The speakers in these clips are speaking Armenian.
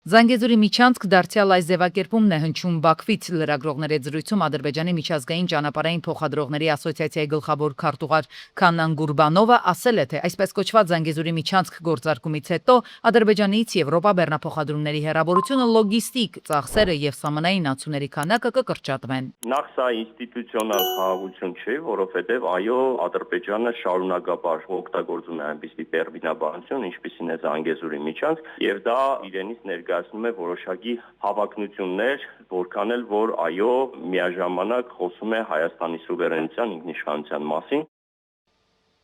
Զանգեզուրի միջանցք դարձյալ այս ձևակերպումն է հնչում Բաքվից լրագրողների զրույցում Ադրբեջանի միջազգային ճանապարհային փոխադրողների ասոցիացիայի գլխավոր քարտուղար Քանան Գուրբանովը ասել է, թե այսպես կոչված Զանգեզուրի միջանցք գործարկումից հետո Ադրբեջանից Եվրոպա բեռնափոխադրումների հեռավորությունը, լոգիստիկ ծախսերը եւ սահմանային անցումների քանակը կկրճատվեն։ Նախ սա ինստիտուցիոնալ խաղաղություն չէ, որովհետև այո, Ադրբեջանը շարունակաբար օգտագործում է այնպիսի տերմինաբանություն, ինչպիսին է Զանգեզուրի միջանցք, եւ դա իրենից ներկայացնում է որոշակի հավակնություններ, որքան էլ որ այո, միաժամանակ խոսում է Հայաստանի սուվերենության ինքնիշխանության մասին։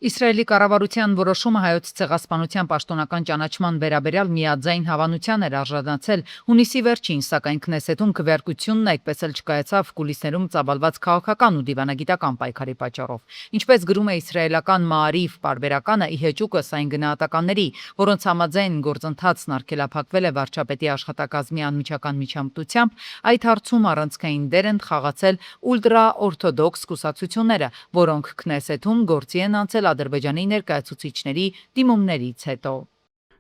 Իսրայելի կառավարության որոշումը հայոց ցեղասպանության պաշտոնական ճանաչման վերաբերյալ միաձայն հավանության էր արժանացել հունիսի վերջին, սակայն Քնեսեթում քվեարկությունն այդպես էլ չկայացավ կուլիսներում ծավալված քաղաքական ու դիվանագիտական պայքարի պատճառով։ Ինչպես գրում է իսրայելական Մաարիվ պարբերականը, ի հեճուկս այն գնահատականների, որոնց համաձայն գործընթացն արգելափակվել է վարչապետի աշխատակազմի անմիջական միջամտությամբ, այդ հարցում առանցքային դեր են խաղացել ուլտրաօրթոդոքս կուսակցությունները, որոնք Քնեսեթում գործի են անցել Ադրբեջանի ներկայացուցիչների դիմումներից հետո։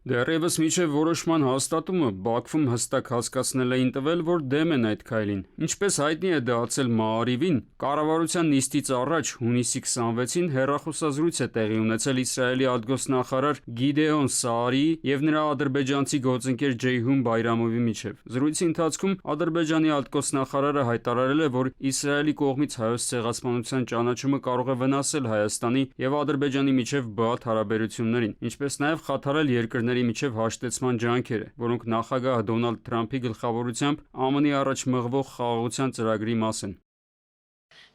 Դեռևս մինչև որոշման հաստատումը Բաքվում հստակ հասկացնել էին տվել, որ դեմ են այդ քայլին։ Ինչպես հայտնի է դարձել Մաարիվին, կառավարության նիստից առաջ հունիսի 26-ին հեռախոսազրույց է տեղի ունեցել Իսրայելի արտգործնախարար Գիդեոն Սաարի եւ նրա ադրբեջանցի գործընկեր Ջեյհուն Բայրամովի միջև։ Զրույցի ընթացքում Ադրբեջանի արտգործնախարարը հայտարարել է, որ Իսրայելի կողմից հայոց ցեղասպանության ճանաչումը կարող է վնասել Հայաստանի եւ Ադրբեջանի միջև բաց հարաբերություններին, ինչպես նաեւ խաթարել երկրների միջև հաշտեցման ջանքերը, որոնք նախագահ Դոնալդ Թրամփի գլխավորությամբ ԱՄՆ-ի առաջ մղվող խաղաղության ծրագրի մաս են։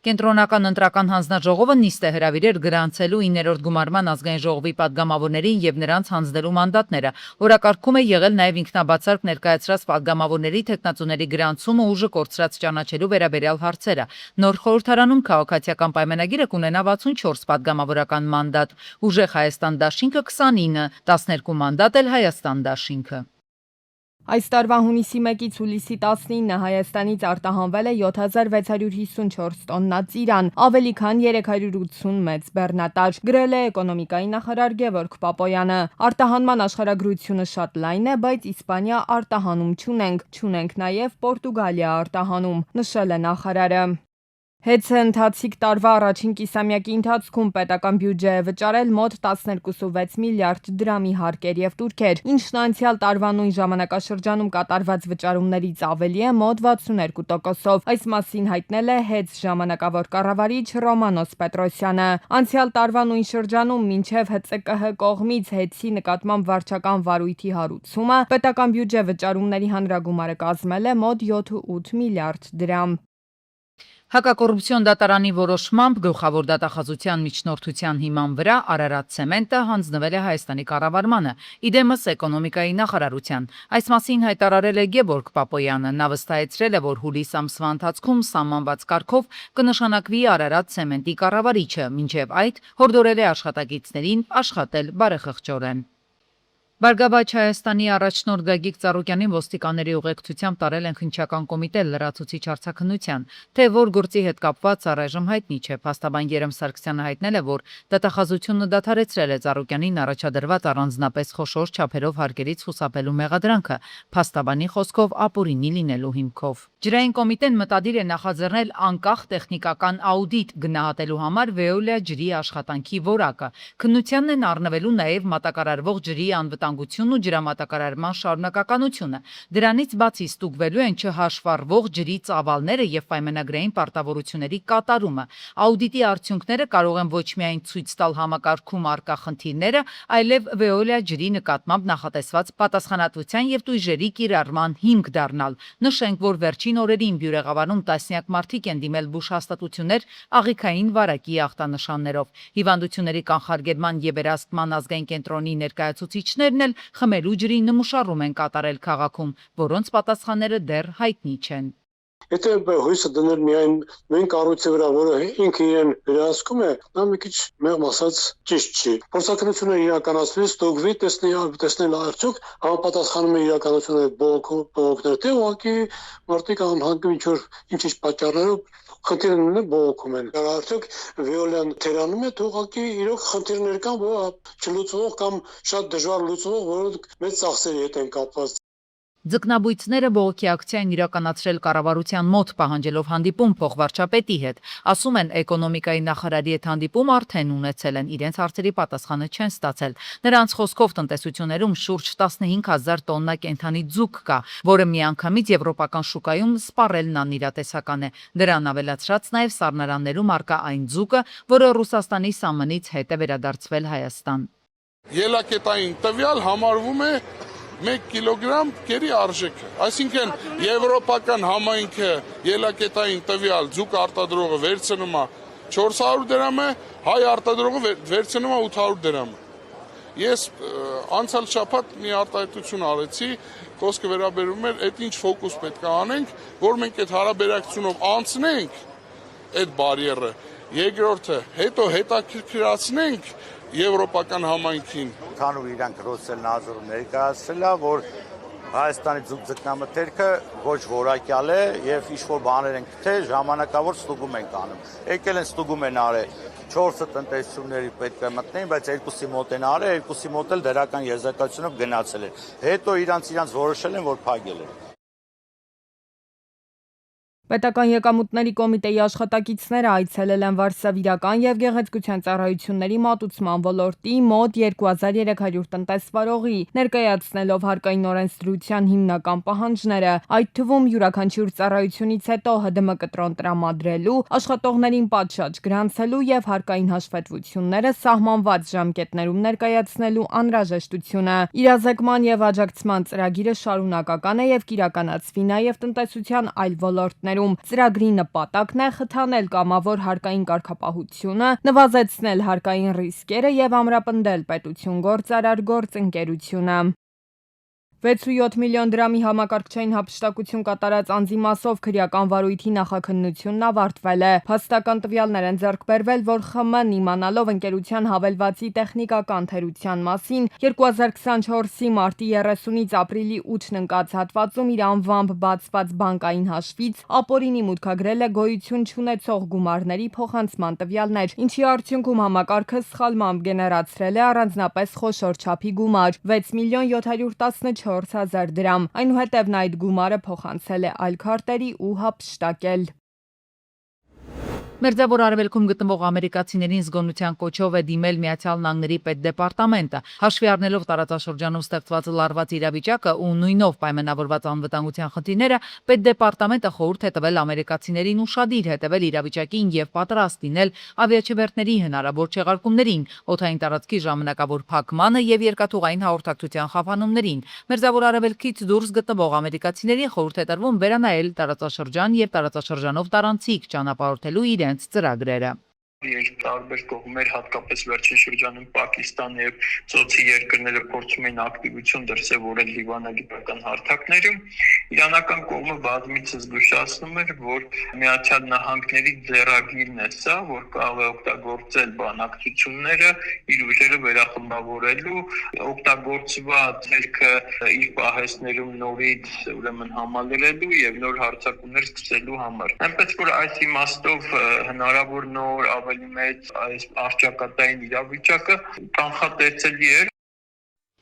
Կենտրոնական ընտրական հանձնաժողովը նիստ է հրավիրել գրանցելու 9-րդ գումարման ազգային ժողովի падգամավորներին եւ նրանց հանձնելու մանդատները։ Օրակարգում է եղել նաեւ ինքնաբացարկ ներկայացրած падգամավորների թեկնածուների գրանցումը ուժը կորցրած ճանաչելու վերաբերյալ հարցերը։ Նոր խորհրդարանում քաղաքացիական պայմանագիրը կունենա 64 падգամավորական մանդատ, ուժեղ Հայաստան դաշինքը 29, 12 մանդատ էլ Հայաստան դաշինքը։ Այս տարվա հունիսի 1-ից հուլիսի 19-ը Հայաստանից արտահանվել է 7654 տոննա ծիրան, ավելի քան 380 մեծ բեռնատար, գրել է էկոնոմիկայի նախարար Գևորգ Պապոյանը։ Արտահանման աշխարհագրությունը շատ լայն է, բայց Իսպանիա արտահանում չունենք նաև Պորտուգալիա արտահանում, նշել է նախարարը։ Հեծը ընթացիկ տարվա առաջին կիսամյակի ընթացքում պետական բյուջե է վճարել մոտ 12.6 միլիարդ դրամի հարկեր եւ տուրքեր, ինչն անցյալ տարվա նույն ժամանակաշրջանում կատարված վճարումներից ավելի է մոտ 62%-ով։ Այս մասին հայտնել է Հեծ ժամանակավոր կառավարիչ Ռոմանոս Պետրոսյանը։ Անցյալ տարվա նույն շրջանում մինչև ՀՑԿՀ կողմից Հեծի նկատմամբ վարչական վարույթի հարուցումը պետական բյուջե վճարումների հանրագումարը կազմել է մոտ 7-8 միլիարդ դրամ։ Հակակոռուպցիոն դատարանի որոշմամբ գլխավոր դատախազության միջնորդության հիման վրա Արարատ ցեմենտը հանձնվել է Հայաստանի կառավարմանը, իդեմս էկոնոմիկայի նախարարության։ Այս մասին հայտարարել է Գևորգ Պապոյանը։ Նա վստահեցրել է, որ հուլիս ամսվա ընթացքում սահմանված կարգով կնշանակվի Արարատ ցեմենտի կառավարիչը, մինչև այդ հորդորել է աշխատակիցներին աշխատել բարեխղճորեն։ Բարգավաճ Հայաստանի առաջնորդ Գագիկ Ծառուկյանին ոստիկանների ուղեկցությամբ տարել են քննչական կոմիտե լրացուցիչ արձաքննության, թե որ գործի հետ կապված առայժմ հայտնի չէ։ Փաստաբան Երեմ Սարգսյանը հայտնել է, որ դատախազությունը դադարեցրել է Ծառուկյանին առաջադրված առանձնապես խոշոր չափերով հարկերից խուսափելու մեղադրանքը, փաստաբանի խոսքով ապօրինի լինելու հիմքով։ Ջրային կոմիտեն մտադիր է նախաձեռնել անկախ տեխնիկական աուդիտ գնահատելու համար Veolia ջրի աշխատանքի որակը։ Քննությանն են առնվելու նաև մատակարարվող ջրի անվտանգությունն ու ջրամատակարարման շարունակականությունը։ Դրանից բացի ստուգվելու են չհաշվառվող ջրի ծավալները եւ պայմանագրային պարտավորությունների կատարումը։ Աուդիտի արդյունքները կարող են ոչ միայն ցույց տալ համակարգում առկա խնդիրները, այլև Veolia ջրի նկատմամբ նախատեսված պատասխանատվության եւ տույժերի կիրառման հիմք դառնալ։ Նշենք, որ վերջին օրերին Բյուրեղավանում տասնյակ մարդիկ են դիմել բուժ հաստատություններ աղիքային վարակի ախտանշաններով։ Հիվանդությունների կանխարգելման եւ վերահսկման ազգային կենտրոնի ներկայացուցիչներն էլ խմելու ջրի նմուշառում են կատարել քաղաքում, որոնց պատասխանները դեռ հայտնի չեն։ Եթե հույսը դնել միայն նույն կառույցի վրա, որը ինքը իրեն վերահսկում է, դա մի քիչ մեղմ ասած ճիշտ չի։ Փորձակնությունը իրականացնելիս ստուգվի, տեսնել արդյոք համապատասխանում է իրականությունը այդ բողոքները, թե ուղղակի մարդիկ անհանգում ինչ-ինչ պատճառներով խնդիրներն բողոքում են։ Արդյոք Veolia-ն թերանում է, թե ուղղակի իրոք խնդիրներ կան, որ չլուծվող կամ շատ դժվար լուծվող, որոնք մեծ ծախսերի հետ են կապված։ Ձկնաբույծները բողոքի ակցիա են իրականացրել կառավարության մոտ պահանջելով հանդիպում փոխվարչապետի հետ։ Ասում են էկոնոմիկայի նախարարի հետ հանդիպում արդեն ունեցել են, իրենց հարցերի պատասխանը չեն ստացել։ Նրանց խոսքով տնտեսություններում շուրջ 15,000 տոննա կենդանի ձուկ կա, որը միանգամից եվրոպական շուկայում սպառելն անիրատեսական է։ Դրան ավելացրած նաև սառնարաններում արկա այն ձուկը, որը Ռուսաստանի սահմանից հետ է վերադարձվել Հայաստան։ Ելակետային տվյալ համարվում է 1 կիլոգրամ կերի արժեքը, այսինքն եվրոպական համայնքը ելակետային տվյալ ձուկ արտադրողը վերցնում է 400 դրամ, հայ արտադրողը վերցնում է 800 դրամ։ Ես անցյալ շաբաթ մի արտահայտություն արեցի, խոսքը վերաբերում էր այդ ինչ ֆոկուս պետք է անենք, որ մենք այդ հարաբերակցությունով անցնենք այդ բարիերը։ Երկրորդը, հետո հետաքրքրացնենք եվրոպական համայնքին։ Քանու իրանք ռոսելն ազորում ներկայացրել է, որ Հայաստանի ձկնամթերքը ոչ որակյալ է եւ ինչ-որ բաներ են գտել, ժամանակավոր ստուգում են անում։ Եկել են ստուգում են արել 4 տնտեսությունների պետք է մտնեն, բայց երկուսի մոտ են արել, երկուսի մոտ էլ դրական եզրակացությունով գնացել են։ Հետո իրանց որոշել են, որ փակել են։ Պետական եկամուտների կոմիտեի աշխատակիցները այցելել են վարսավիրական եւ գեղեցկության ծառայությունների մատուցման ոլորտի մոտ 2300 տնտեսվարողի, ներկայացնելով հարկային օրենսդրության հիմնական պահանջները, այդ թվում յուրաքանչյուր ծառայությունից հետո ՀԴՄ կտրոն տրամադրելու, աշխատողներին պատշաճ գրանցելու եւ հարկային հաշվետվությունները սահմանված ժամկետներում ներկայացնելու անհրաժեշտությունը։ Իրազեկման եւ աջակցման ծրագիրը շարունակական է եւ կիրականացվի նաեւ տնտեսության այլ ոլորտներում։ Ծրագրի նպատակն է խթանել կամավոր հարկային կարգապահությունը, նվազեցնել հարկային ռիսկերը եւ ամրապնդել պետություն գործարար գործընկերությունը։ 6.7 միլիոն դրամի համակարգչային հափշտակություն կատարած անձի մասով քրեական վարույթի նախաքննությունն ավարտվել է։ Փաստական տվյալներ են ձեռք բերվել, որ ԽՄԷ-ն իմանալով ընկերության հավելվածի տեխնիկական թերության մասին 2024-ի մարտի 30-ից ապրիլի 8-ն ընկած հատվածում իր անվամբ բացված բանկային հաշվից ապօրինի մուտքագրել է գոյություն չունեցող գումարների փոխանցման տվյալներ, ինչի արդյունքում համակարգը սխալմամբ գեներացրել է առանձնապես խոշոր չափի գումար՝ 6.714 դրամ, այնուհետև նա այդ գումարը փոխանցել է այլ քարտերի ու հափշտակել։ Մերձավոր Արևելքում գտնվող ամերիկացիներին զգոնության կոչով է դիմել Միացյալ Նահանգների պետդեպարտամենտը, հաշվի առնելով տարածաշրջանում ստեղծված լարված իրավիճակը ու նույնով պայմանավորված անվտանգության խնդիրները, պետդեպարտամենտը խորհուրդ է տվել ամերիկացիներին ուշադիր հետևել իրավիճակին եւ պատրաստ լինել ավիաչվերթների հնարավոր չեղարկումներին, օդային տարածքի ժամանակավոր փակմանը եւ երկաթուղային հաղորդակցության խափանումներին։ Մերձավոր Արևելքից դուրս գտնվող ամերիկացիներին խորհուրդ է տրվում վերանայել տարածաշրջան եւ տարածաշրջանով տարանցիկ ճանապարհորդելու իրենց ծրագրերը։ Երբ տարբեր կողմեր, հատկապես վերջին շրջանում Պակիստան եւ ծոցի երկրները փորձում էին ակտիվություն դրսեւորել Լիվանագիտական հարթակներում, իրանական կողմը բազմիցս զգուշացնում էր, որ Միացյալ Նահանգների ձեռագիրն է սա, որ կարող է օգտագործել բանակցությունները իր ուժերը վերախմբավորելու, օգտագործված ձեռքը իր պահեստներում նորից ուրեմն համալրելու եւ նոր հարձակումներ սկսելու համար։ Այնպես որ այս իմաստով հնարավոր նոր ավելի մեծ այս արճակատային իրավիճակը կանխատեսելի էր։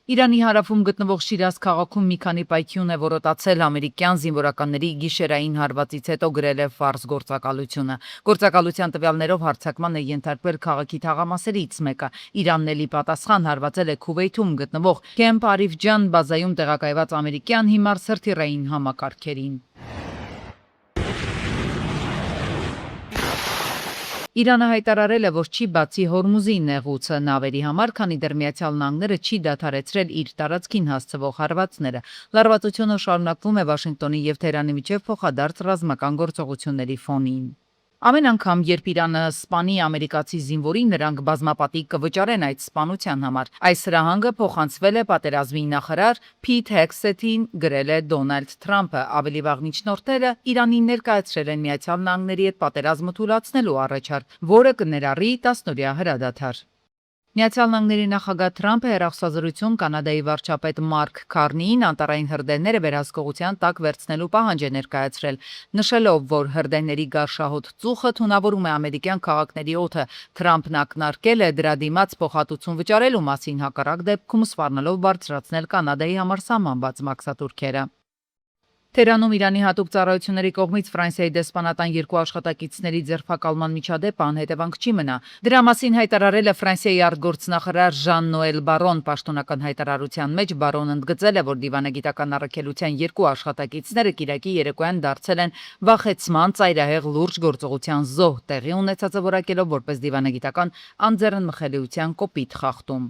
Իրանի հարավում գտնվող Շիրազ քաղաքում մի քանի պայթյուն է որոտացել ամերիկյան զինվորականների գիշերային հարվածից հետո գրել է Ֆարս գործակալությունը։ Գործակալության տվյալներով հարձակման է ենթարկվել քաղաքի թաղամասերից մեկը։ Իրանն էլի պատասխան հարվածել է Քուվեյթում գտնվող Քեմփ Արիֆջան բազայում տեղակայված ամերիկյան հիմար սրտիրային համակարգերին։ Իրանը հայտարարել է, որ չի բացի Հորմուզի նեղուցը նավերի համար, քանի դեռ Միացյալ Նահանգները չի դադարեցրել իր տարածքին հասցվող հարվածները։ Լարվածությունը շարունակվում է Վաշինգտոնի եւ Թեհրանի միջև փոխադարձ ռազմական գործողությունների ֆոնին։ Ամեն անգամ, երբ Իրանը սպանի ամերիկացի զինվորի, նրանք բազմապատիկ կվճարեն այդ սպանության համար։ Այս հրահանգը փոխանցվել է պատերազմի նախարար Փիթ Հեքսեթին, գրել է Դոնալդ Թրամփը։ Ավելի վաղ միջնորդները Իրանին ներկայացրել են Միացյալ Նահանգների հետ պատերազմը թույլատնելու առաջարկ, որը կներառի 10-օրյա հրադադար։ Միացյալ Նահանգների նախագահ Թրամփը հեռախոսազրույցում Կանադայի վարչապետ Մարկ Քարնիին անտարային հրդեհները վերահսկողության տակ վերցնելու պահանջ է ներկայացրել, նշելով, որ հրդեհների գարշահոտ ծուխը թունավորում է ամերիկյան քաղաքների օդը։ Թրամփն ակնարկել է դրա դիմաց փոխհատուցում վճարելու մասին, հակառակ դեպքում սպառնալով բարձրացնել Կանադայի համար սահմանված մաքսատուրքերը։ Թերանում Իրանի հատուկ ծառայությունների կողմից Ֆրանսիայի դեսպանատան երկու աշխատակիցների ձերբակալման միջադեպը անհետևանք չի մնա։ Դրա մասին հայտարարել է Ֆրանսիայի արտգործնախարար Ժան-Նոել Բարոն։ Պաշտոնական հայտարարության մեջ Բարոնը ընդգծել է, որ դիվանագիտական առաքելության երկու աշխատակիցները Կիրակի երեկոյան դարձել են վախեցման ծայրահեղ լուրջ գործողության զոհ, տեղի ունեցածը որակելով որպես դիվանագիտական անձեռնմխելիության կոպիտ խախտում։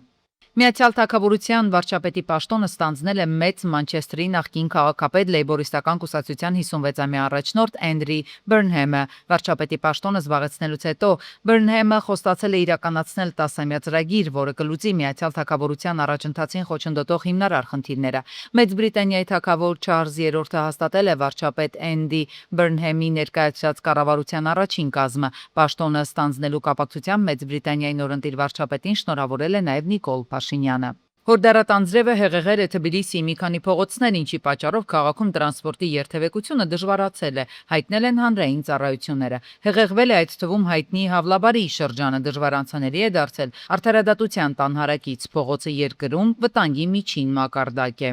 Միացյալ Թագավորության վարչապետի պաշտոնը ստանձնել է մեծ Մանչեստրի նախկին քաղաքապետ Լեյբորիստական կուսակցության 56-ամյա առաջնորդ Էնդրի Բըրնհեմը։ Վարչապետի պաշտոնը զբաղեցնելուց հետո Բըրնհեմը խոստացել է իրականացնել 10-ամյա ծրագիր, որը կլուծի Միացյալ Թագավորության առաջընթացին խոչընդոտող հիմնարար խնդիրները։ Մեծ Բրիտանիայի թագավոր Չարլզ III-ը հաստատել է վարչապետ Էնդի Բըրնհեմի ներկայացրած կառավարության առաջին կազմը։ Պաշտոնը ստանձնելու կապակցությամբ Մեծ Բրիտանիայի նորընտիր վարչապետին շնորհավորել է նաև Նիկոլ Փաշինյանը։ Հորդարատ անձրևը հեղեղել է Թբիլիսիի մի քանի փողոցներ, ինչի պատճառով քաղաքում տրանսպորտի երթևեկությունը դժվարացել է, հայտնել են հանրային ծառայությունները։ Հեղեղվել է այդ թվում հայտնի Հավլաբարի շրջանը, դժվարանցանելի է դարձել արդարադատության տանհարակից, փողոցը երկրում վտանգի միջին մակարդակ է։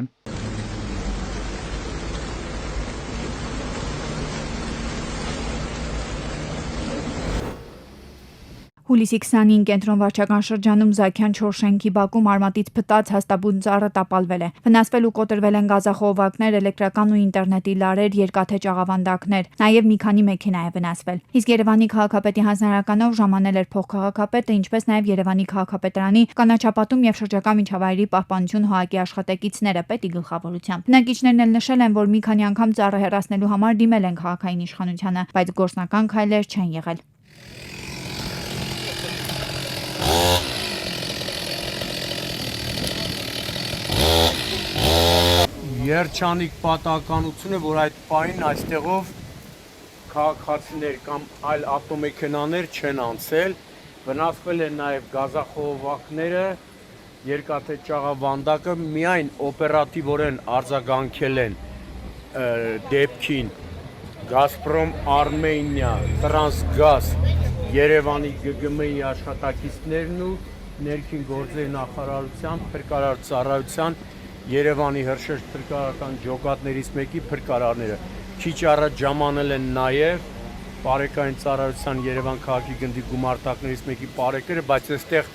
Հուլիսի 29-ին կենտրոն վարչական շրջանում Զաքյան 4 շենքի բակում արմատից փտած հաստաբուն ծառը տապալվել է։ Վնասվել ու կոտրվել են գազախողովակներ, էլեկտրական ու ինտերնետի լարեր, երկաթե ճաղավանդակներ, նաև մի քանի մեքենա է վնասվել։ Իսկ Երևանի քաղաքապետի հանձնարարականով ժամանել էր փոխքաղաքապետը, ինչպես նաև Երևանի քաղաքապետարանի կանաչապատում եւ շրջակա միջավայրի պահպանություն ՀԱԿ-ի աշխատակիցները պետի գլխավորությամբ։ Բնակիչներն էլ նշել են, որ մի քանի անգամ ծառը հեռացնելու համար դիմել են քաղաքային իշխանությանը, բայց գործնական քայլեր չեն եղել։ Երջանիկ պատահականություն է, որ այդ պահին այստեղով քաղաքացիներ կամ այլ ավտոմեքենաներ չեն անցել, վնասվել են նաև գազախողովակները, երկաթե ճաղավանդակը, միայն օպերատիվորեն արձագանքել են դեպքին Գազպրոմ Արմենիա, Տրանսգազ, Երևանի ԳԳՄ-ի աշխատակիցներն ու ներքին գործերի նախարարության փրկարար ծառայության Երևանի հրշեջ փրկարարական ջոկատներից մեկի փրկարարները։ Քիչ առաջ ժամանել են նաև բարեկային ծառայության Երևան քաղաքի գնդի գումարտակներից մեկի բարեկերը, բայց այստեղ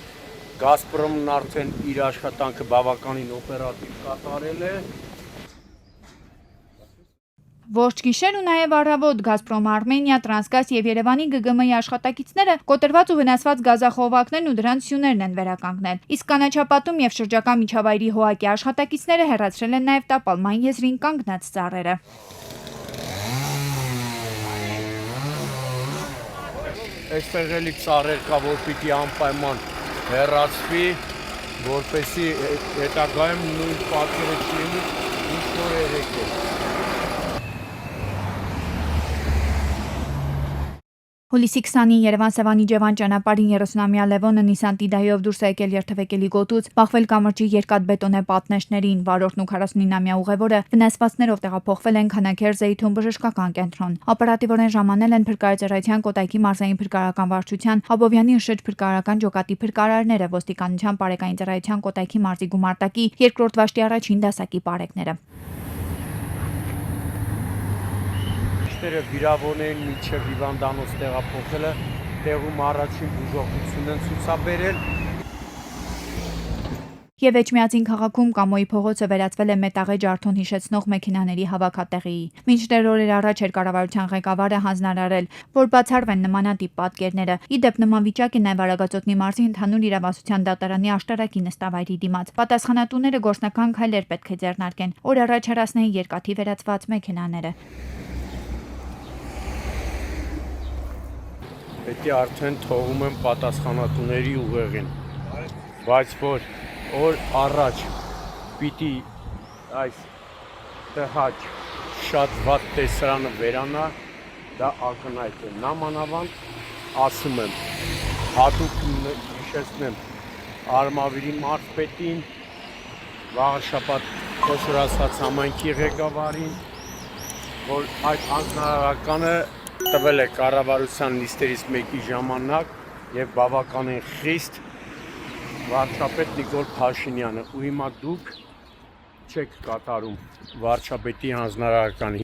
Գազպրոմն արդեն իր աշխատանքը բավականին օպերատիվ կատարել է։ Ողջ գիշեր ու նաև առավոտ Գազպրոմ Արմենիա, Տրանսգազ եւ Երևանի ԳԳՄ-ի աշխատակիցները կոտրված ու վնասված գազախողովակներն ու դրանց սյուներն են վերականգնել։ Իսկ կանաչապատում եւ շրջակա միջավայրի ՀԱԿ-ի աշխատակիցները հեռացրել են նաև տապալման եզրին կանգնած ծառերը։ Այստեղ էլի ծառեր կա, որ պիտի անպայման հեռացվի, որպեսզի հետագայում նույն պատկերը չլինի, ինչ որ երեկել։ Հուլիսի 20-ին Երևան-Սևանի-Ջևան ճանապարհին 30-ամյա Լևոնը Նիսան Տիդայով դուրս է եկել երթևեկելի գոտուց, բախվել կամրջի երկաթբետոնե պատնեշներին, վարորդն ու 49-ամյա ուղևորը վնասվածքներով տեղափոխվել են Քանաքեր Զեյթուն բժշկական կենտրոն։ Օպերատիվորեն ժամանել են փրկարարության Կոտայքի մարզային փրկարարական վարչության, Աբովյանի հրշեջ փրկարարական ջոկատի փրկարարները, ոստիկանության բարեկային ծառայության Կոտայքի մարզի գումարտակի 2-րդ վաշտի առաջին դասակի բարեկները։ Վիրավորներին միջև հիվանդանոց տեղափոխելը տեղում առաջին բուժօգնություն են ցուցաբերել։ Եվ Էջմիածին քաղաքում Կամոյի փողոցը վերածվել է մետաղե ջարդոն հիշեցնող մեքենաների հավաքատեղի։ Մինչդեռ օրեր առաջ էր կառավարության ղեկավարը հանձնարարել, որ բացառվեն նմանատիպ պատկերները։ Ի դեպ նման վիճակ է նաև Արագածոտնի մարզի ընդհանուր իրավասության դատարանի աշտարակի նստավայրի դիմաց։ Պատասխանատուները գործնական քայլեր պետք է ձեռնարկեն։ Օր առաջ հեռացնեին երկաթի վերածված մեքենաները։ Պետք է արդեն թողում են պատասխանատուների ուղեղին, բայց որ օր առաջ պիտի այս տհաճ շատ վատ տեսարանը վերանա, դա ակնհայտ է։ Նամանավանդ ասում եմ, հատուկ հիշեցնեմ Արմավիրի մարզպետին, վաղ շաբաթ խոշոր ասած համայնքի ղեկավարին, որ այդ հանձնարարականը տվել է կառավարության նիստերից մեկի ժամանակ եւ բավականին խիստ վարչապետ Նիկոլ Փաշինյանը, ու հիմա դուք չեք կատարում վարչապետի հանձնարարական